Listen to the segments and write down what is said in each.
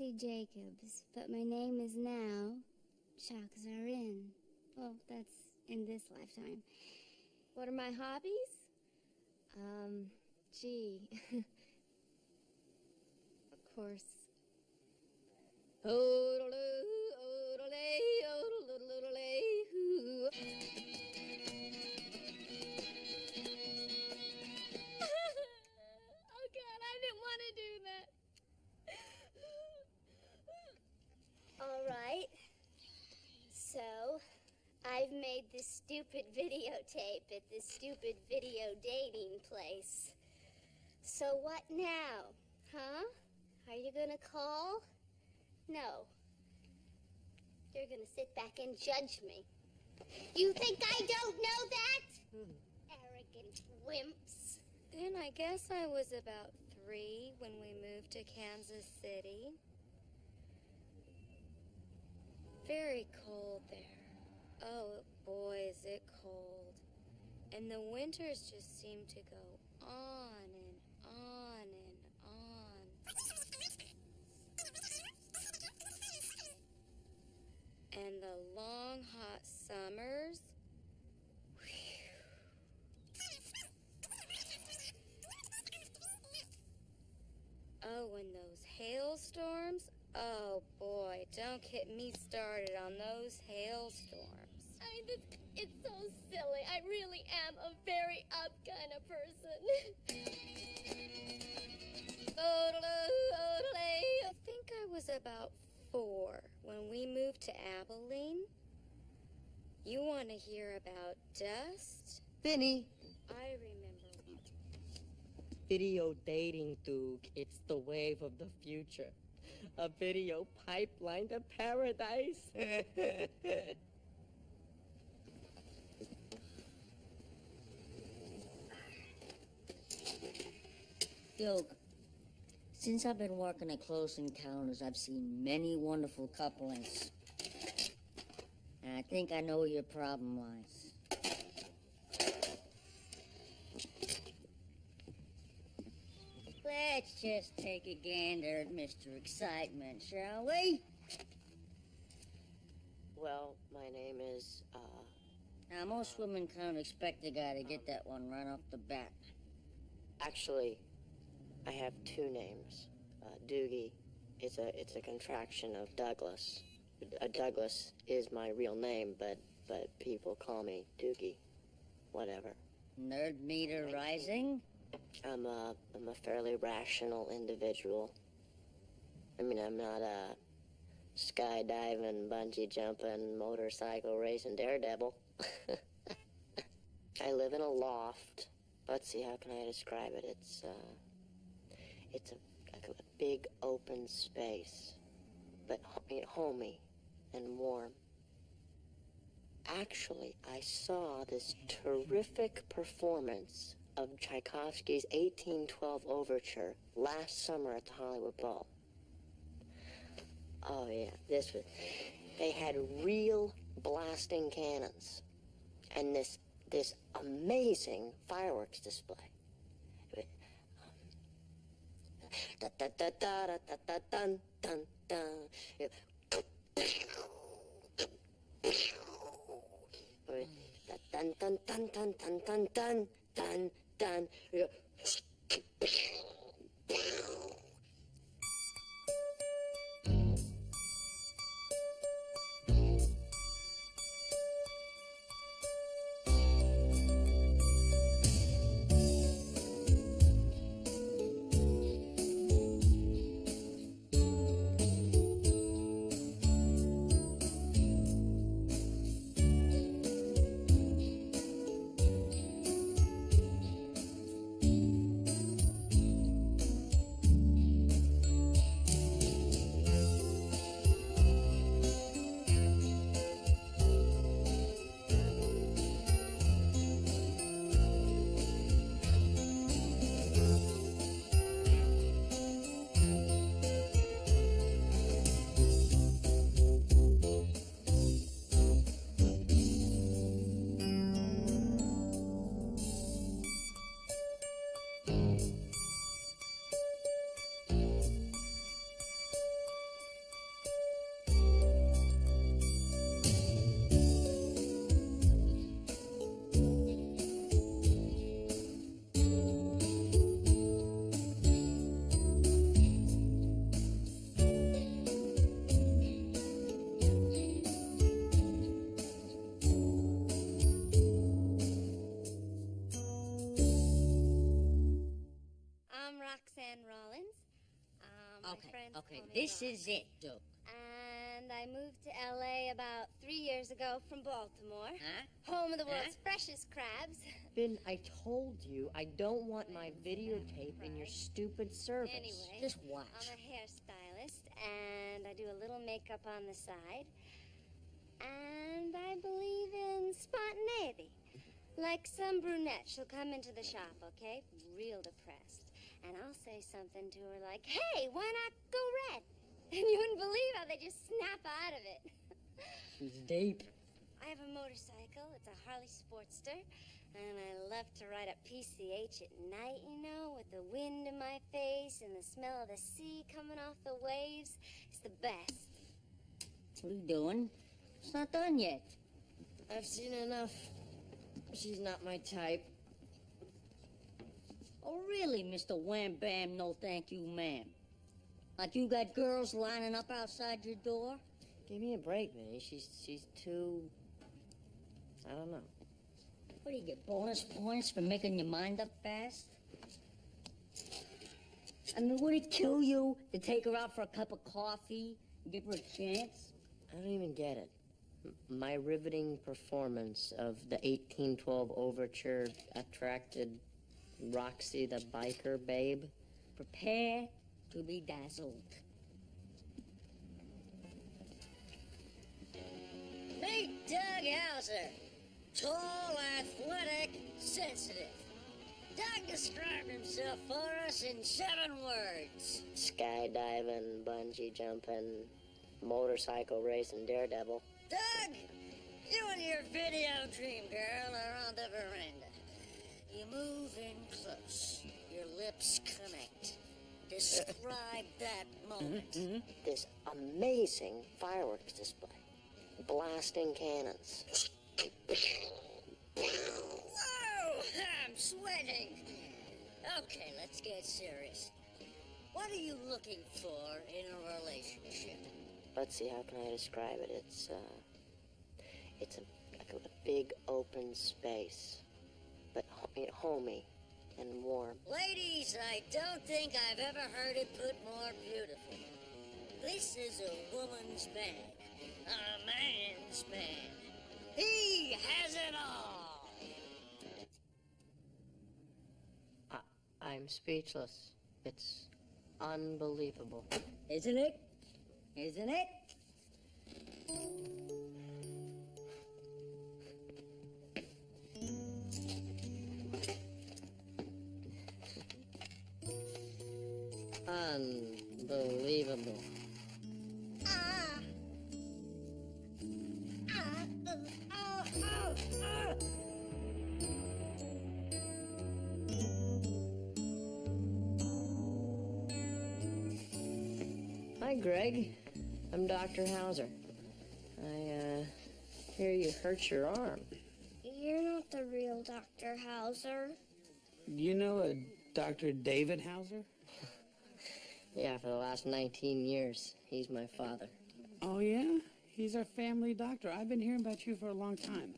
Nancy Jacobs, but my name is now Howser. Well, that's in this lifetime. What are my hobbies? Gee. Of course. Alright, so I've made this stupid videotape at this stupid video dating place. So what now, huh? Are you gonna call? No. You're gonna sit back and judge me. You think I don't know that? Arrogant wimps. Then I guess I was about 3 when we moved to Kansas City. Very cold there. Oh, boy, is it cold. And the winters just seem to go on and on and on. And the long, hot summers. Oh, and those hailstorms. Oh, boy, don't get me started on those hailstorms. I mean, it's so silly. I really am a very up kind of person. I think I was about 4 when we moved to Abilene. You want to hear about dust? Vinny. I remember. Video dating, Doogie. It's the wave of the future. A video pipeline to paradise. Duke, since I've been working at Close Encounters, I've seen many wonderful couplings. And I think I know where your problem lies. Let's just take a gander at Mr. Excitement, shall we? Well, my name is, Now, most women can't expect a guy to get that one right off the bat. Actually, I have 2 names. Doogie, it's a contraction of Douglas. Douglas is my real name, but people call me Doogie. Whatever. Nerd meter rising? I'm a fairly rational individual. I mean, I'm not a skydiving, bungee jumping, motorcycle racing daredevil. I live in a loft. Let's see, how can I describe it? It's a big open space, but homey and warm. Actually, I saw this terrific performance of Tchaikovsky's 1812 Overture last summer at the Hollywood Bowl. Oh yeah, they had real blasting cannons and this amazing fireworks display. Da da da da da da dun dun dun. Dun dun dun dun dun dun dun dun dun. parents Okay, call me this Rock. is it, Duke. And I moved to L.A. about 3 years ago from Baltimore. Huh? Home of the world's Huh? freshest crabs. Ben, I told you I don't want my videotape in your stupid service. Anyway, Just watch. I'm a hairstylist, and I do a little makeup on the side. And I believe in spontaneity. Like some brunette, she'll come into the shop, okay? Real depressed. And I'll say something to her like, hey, why not go red? And you wouldn't believe how they just snap out of it. She's deep. I have a motorcycle. It's a Harley Sportster. And I love to ride up PCH at night, you know, with the wind in my face and the smell of the sea coming off the waves. It's the best. What are you doing? It's not done yet. I've seen enough. She's not my type. Oh, really, Mr. Wham Bam, no thank you, ma'am? Like you got girls lining up outside your door? Give me a break, Minnie. She's too... I don't know. What do you get, bonus points for making your mind up fast? I mean, would it kill you to take her out for a cup of coffee and give her a chance? I don't even get it. My riveting performance of the 1812 Overture attracted Roxy the biker babe. Prepare to be dazzled. Meet Doug Howser. Tall, athletic, sensitive. Doug described himself for us in 7 words. Skydiving, bungee jumping, motorcycle racing daredevil. Doug, you and your video dream girl are on the veranda. You move in close. Your lips connect. Describe that moment. This amazing fireworks display. Blasting cannons. Whoa! I'm sweating. Okay, let's get serious. What are you looking for in a relationship? Let's see, how can I describe it? It's a big open space, but homey and warm. Ladies, I don't think I've ever heard it put more beautifully. This is a woman's man, a man's man. He has it all. I'm speechless. It's unbelievable. Isn't it? Isn't it? Unbelievable. Hi, Greg. I'm Dr. Howser. I hear you hurt your arm. You're not the real Dr. Howser. You know a Dr. David Howser? Yeah, for the last 19 years. He's my father. Oh, yeah? He's our family doctor. I've been hearing about you for a long time.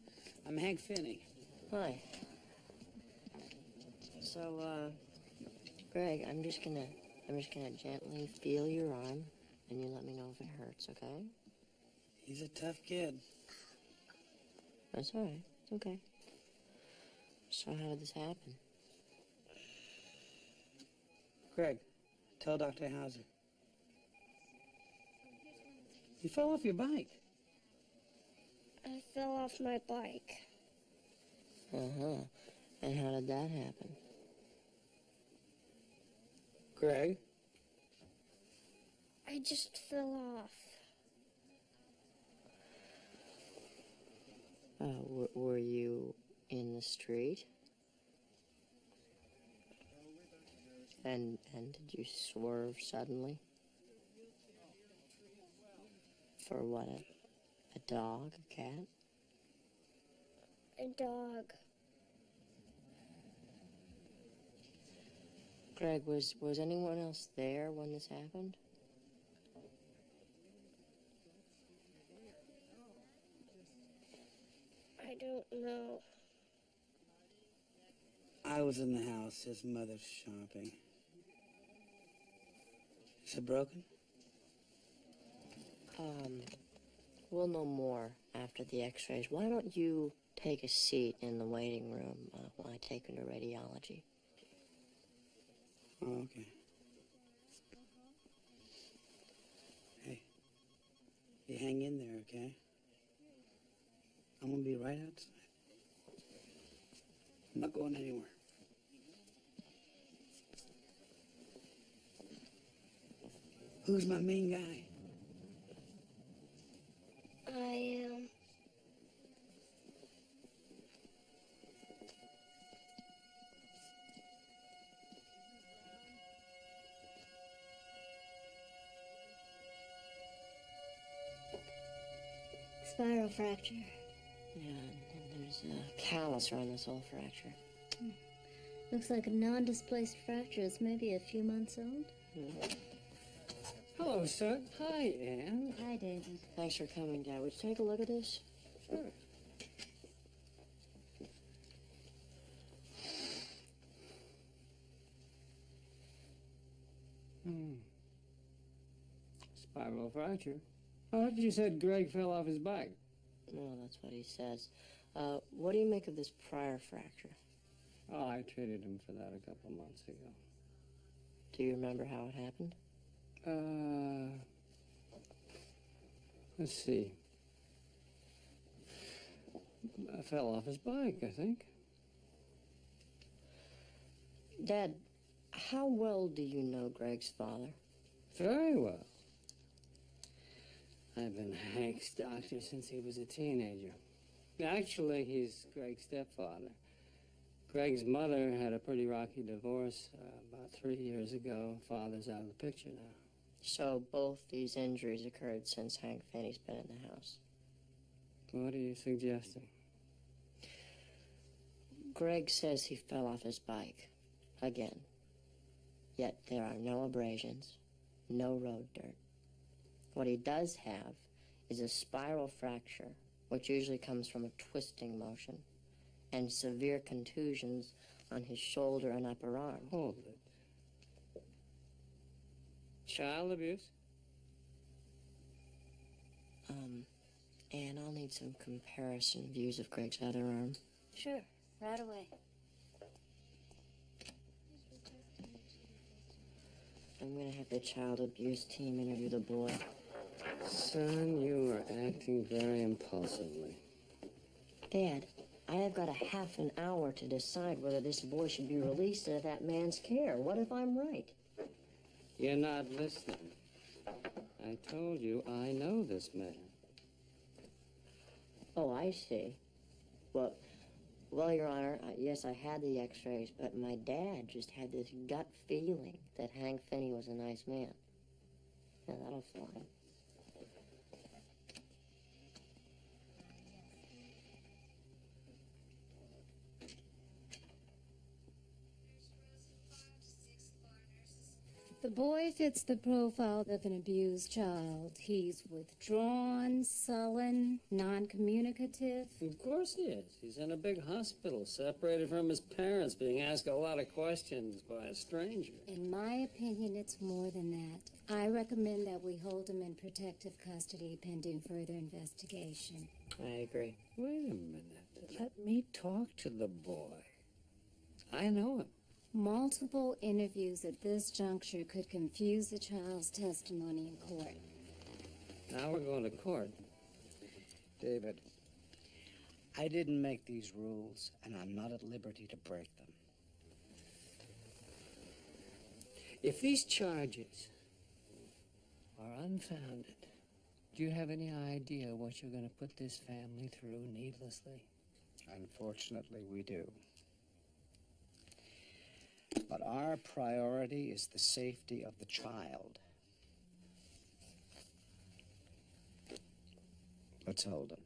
I'm Hank Finney. Hi. So, Greg, I'm just gonna gently feel your arm, and you let me know if it hurts, okay? He's a tough kid. That's all right. It's okay. So how did this happen? Greg, tell Dr. Howser. You fell off your bike. I fell off my bike. Uh-huh. And how did that happen? Greg? I just fell off. Were you in the street? And did you swerve suddenly? For what, a dog, a cat? A dog. Greg, was anyone else there when this happened? I don't know. I was in the house. His mother's shopping. Is it broken? We'll know more after the x-rays. Why don't you take a seat in the waiting room while I take her to radiology? Oh, okay. Hey, you hang in there, okay? I'm gonna be right outside. I'm not going anywhere. Who's my main guy? I am. Spiral fracture. Yeah, and there's a callus around this whole fracture. Looks like a non-displaced fracture. It's maybe a few months old. Hello, son. Hi, Anne. Hi, David. Thanks for coming, Dad. Would you take a look at this? Sure. Spiral fracture. I thought you said Greg fell off his bike. No, that's what he says. What do you make of this prior fracture? Oh, I treated him for that a couple months ago. Do you remember how it happened? Let's see. I fell off his bike, I think. Dad, how well do you know Greg's father? Very well. I've been Hank's doctor since he was a teenager. Actually, he's Greg's stepfather. Greg's mother had a pretty rocky divorce about 3 years ago. Father's out of the picture now. So both these injuries occurred since Hank Finney's been in the house. What are you suggesting? Greg says he fell off his bike. Again. Yet there are no abrasions, no road dirt. What he does have is a spiral fracture, which usually comes from a twisting motion, and severe contusions on his shoulder and upper arm. Hold it. Child abuse? And I'll need some comparison views of Greg's other arm. Sure, right away. I'm gonna have the child abuse team interview the boy. Son, you are acting very impulsively. Dad, I have got a half an hour to decide whether this boy should be released into that man's care. What if I'm right? You're not listening. I told you I know this man. Oh, I see. Well, Your Honor, yes, I had the x-rays, but my dad just had this gut feeling that Hank Finney was a nice man. Yeah, that'll fly. The boy fits the profile of an abused child. He's withdrawn, sullen, non-communicative. Of course he is. He's in a big hospital, separated from his parents, being asked a lot of questions by a stranger. In my opinion, it's more than that. I recommend that we hold him in protective custody pending further investigation. I agree. Wait a minute. Let me talk to the boy. I know him. Multiple interviews at this juncture could confuse the child's testimony in court. Now we're going to court. David, I didn't make these rules, and I'm not at liberty to break them. If these charges are unfounded, do you have any idea what you're going to put this family through needlessly? Unfortunately, we do. But our priority is the safety of the child. Let's hold him.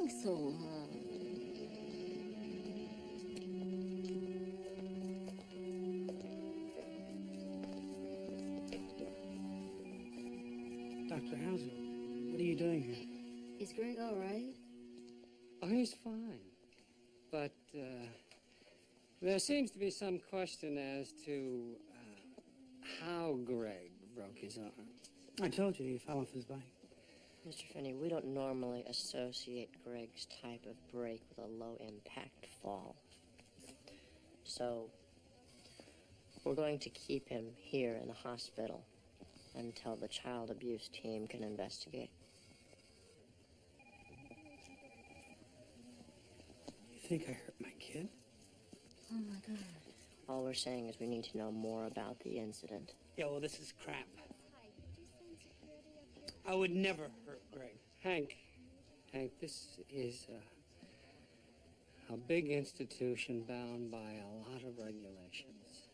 think so, huh? Dr. Howser, what are you doing here? Is Greg all right? Oh, he's fine. But there seems to be some question as to how Greg broke his arm. I told you he fell off his bike. Mr. Finney, we don't normally associate Greg's type of break with a low-impact fall. So, we're going to keep him here in the hospital until the child abuse team can investigate. You think I hurt my kid? Oh, my God. All we're saying is we need to know more about the incident. Yeah, well, this is crap. I would never hurt Greg. Hank, this is a big institution bound by a lot of regulations.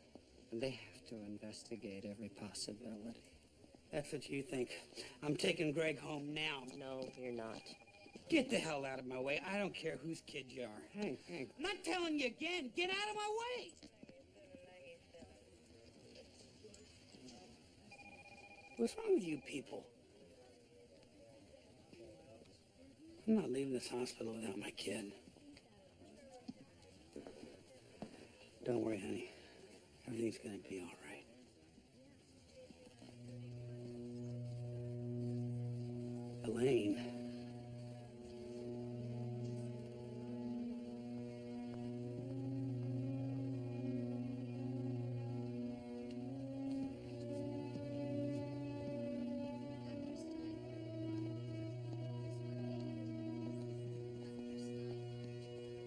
And they have to investigate every possibility. That's what you think. I'm taking Greg home now. No, you're not. Get the hell out of my way. I don't care whose kid you are. Hank. I'm not telling you again. Get out of my way. What's wrong with you people? I'm not leaving this hospital without my kid. Don't worry, honey. Everything's gonna be all right. Elaine.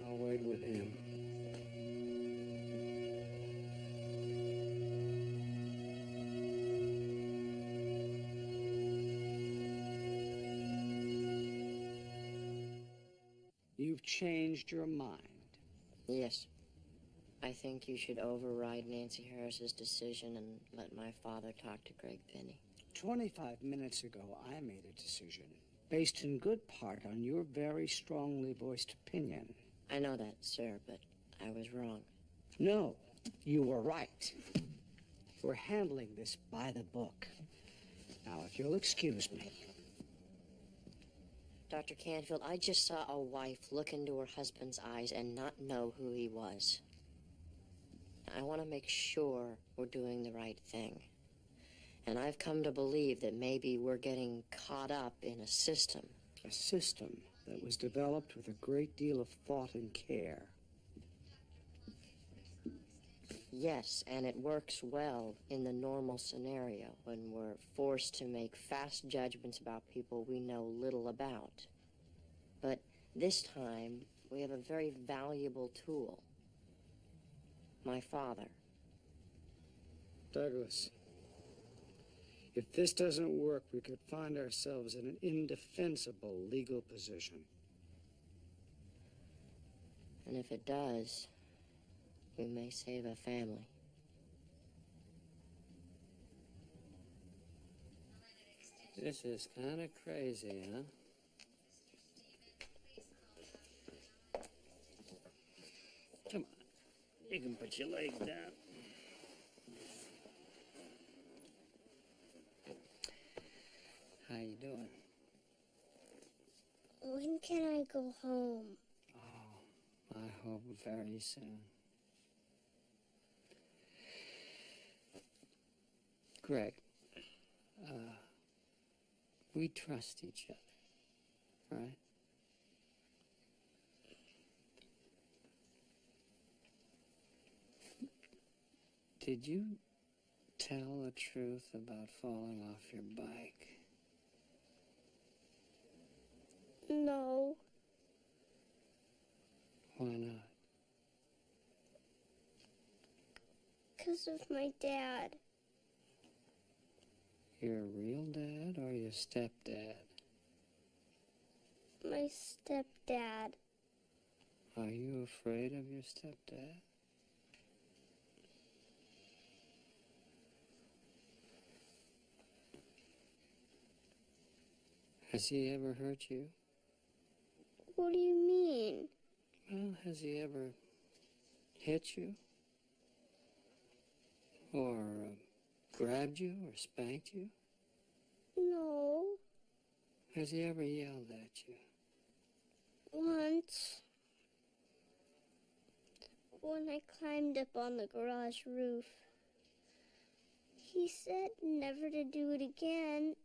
I'll wait with him. You've changed your mind. Yes. I think you should override Nancy Harris's decision and let my father talk to Greg Finney. 25 minutes ago, I made a decision based in good part on your very strongly voiced opinion. I know that, sir, but I was wrong. No, you were right. We're handling this by the book. Now, if you'll excuse me. Dr. Canfield, I just saw a wife look into her husband's eyes and not know who he was. I want to make sure we're doing the right thing. And I've come to believe that maybe we're getting caught up in a system. A system that was developed with a great deal of thought and care. Yes, and it works well in the normal scenario when we're forced to make fast judgments about people we know little about. But this time, we have a very valuable tool. My father. Douglas, if this doesn't work, we could find ourselves in an indefensible legal position. And if it does, we may save a family. This is kind of crazy, huh? Come on. You can put your legs down. How you doing? When can I go home? Oh, I hope very soon. Greg, we trust each other, right? Did you tell the truth about falling off your bike? No. Why not? 'Cause of my dad. Your real dad or your stepdad? My stepdad. Are you afraid of your stepdad? Has he ever hurt you? What do you mean? Well, has he ever hit you? Or grabbed you or spanked you? No. Has he ever yelled at you? Once. When I climbed up on the garage roof. He said never to do it again.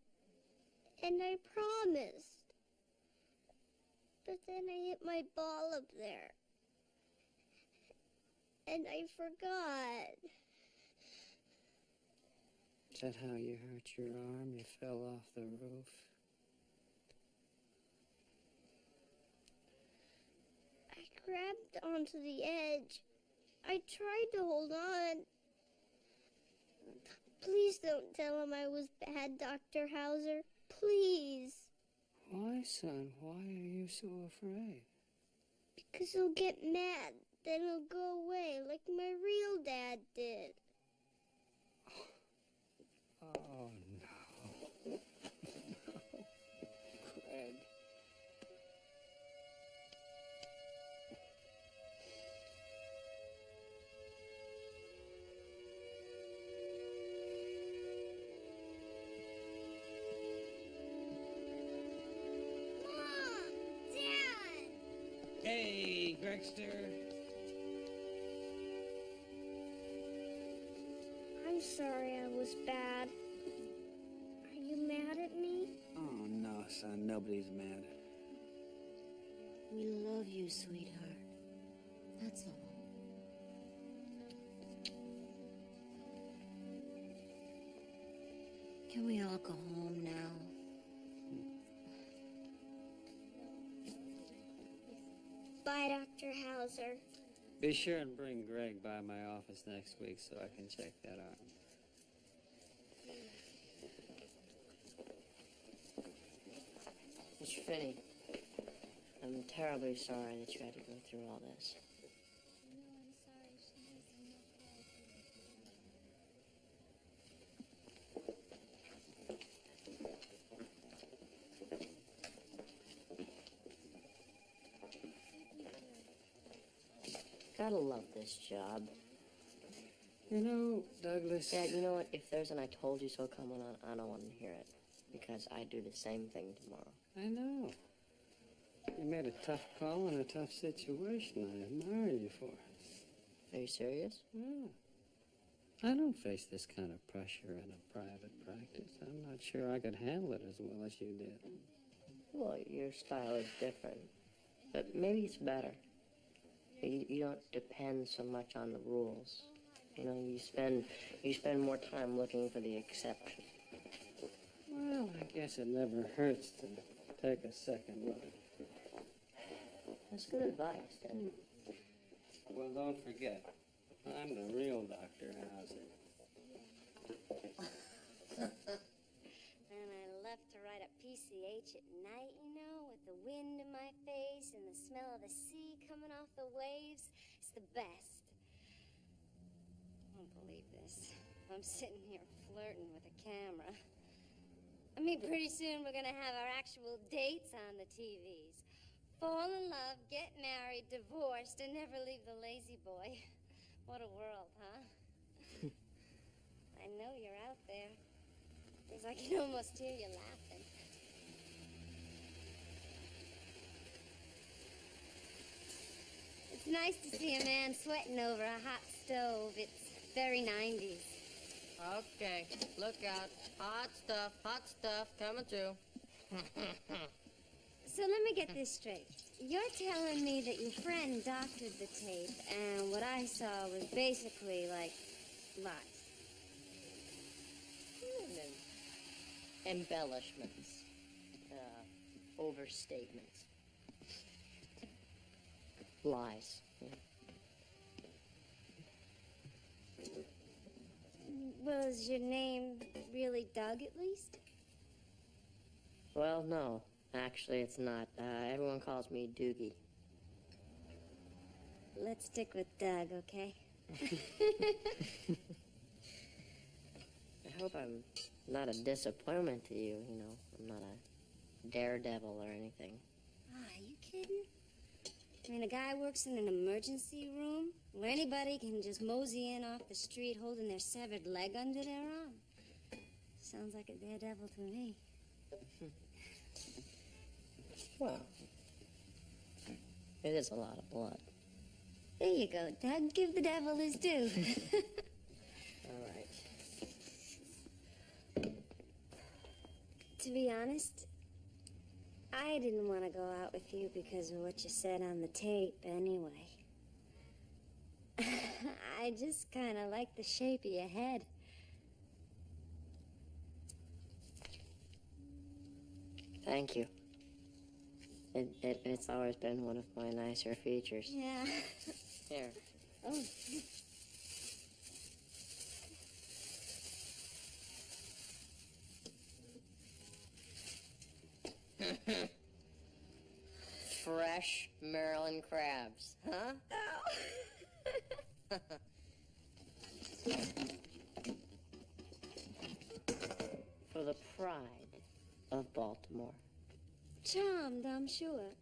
And I promised. But then I hit my ball up there. And I forgot. Is that how you hurt your arm? You fell off the roof? I grabbed onto the edge. I tried to hold on. Please don't tell him I was bad, Dr. Howser. Please. Why, son? Why are you so afraid? Because he'll get mad. Then he'll go away like my real dad did. Oh, no. No, Greg. Mom! Dad! Hey, Gregster. I'm sorry I was bad. Are you mad at me? Oh, no, son. Nobody's mad. We love you, sweetheart. That's all. Can we all go home now? Bye, Dr. Howser. Be sure and bring Greg by my office next week so I can check that arm. Mr. Finney, I'm terribly sorry that you had to go through all this. Gotta love this job. You know, Douglas... Dad, you know what? If there's an I told you so coming on, I don't want to hear it. Because I do the same thing tomorrow. I know. You made a tough call in a tough situation. I admire you for it. Are you serious? Yeah. I don't face this kind of pressure in a private practice. I'm not sure I could handle it as well as you did. Well, your style is different. But maybe it's better. You don't depend so much on the rules. You know, you spend more time looking for the exception. Well, I guess it never hurts to take a second look. That's good advice, Dad. Well, don't forget, I'm the real Dr. Howser. And I love to write a PCH at night, you know, with the wind in my face and the smell of the sea coming off the waves. It's the best. I won't believe this. I'm sitting here flirting with a camera. I mean, pretty soon we're going to have our actual dates on the TVs. Fall in love, get married, divorced, and never leave the lazy boy. What a world, huh? I know you're out there. Because I can almost hear you laughing. It's nice to see a man sweating over a hot stove. It's very 90s. Okay, look out. Hot stuff coming through. So let me get this straight. You're telling me that your friend doctored the tape, and what I saw was basically like lies. Embellishments. Overstatements. Lies. Yeah. Well, is your name really Doug, at least? Well, no. Actually, it's not. Everyone calls me Doogie. Let's stick with Doug, okay? I hope I'm not a disappointment to you, you know. I'm not a daredevil or anything. are you kidding? I mean, a guy works in an emergency room where anybody can just mosey in off the street holding their severed leg under their arm. Sounds like a daredevil to me. Well, it is a lot of blood. There you go, Doug. Give the devil his due. All right. To be honest, I didn't want to go out with you because of what you said on the tape anyway. I just kind of like the shape of your head. Thank you. It's always been one of my nicer features. Yeah. Here. Oh. Fresh Maryland crabs, huh? Oh. For the pride of Baltimore. Charmed, I'm sure.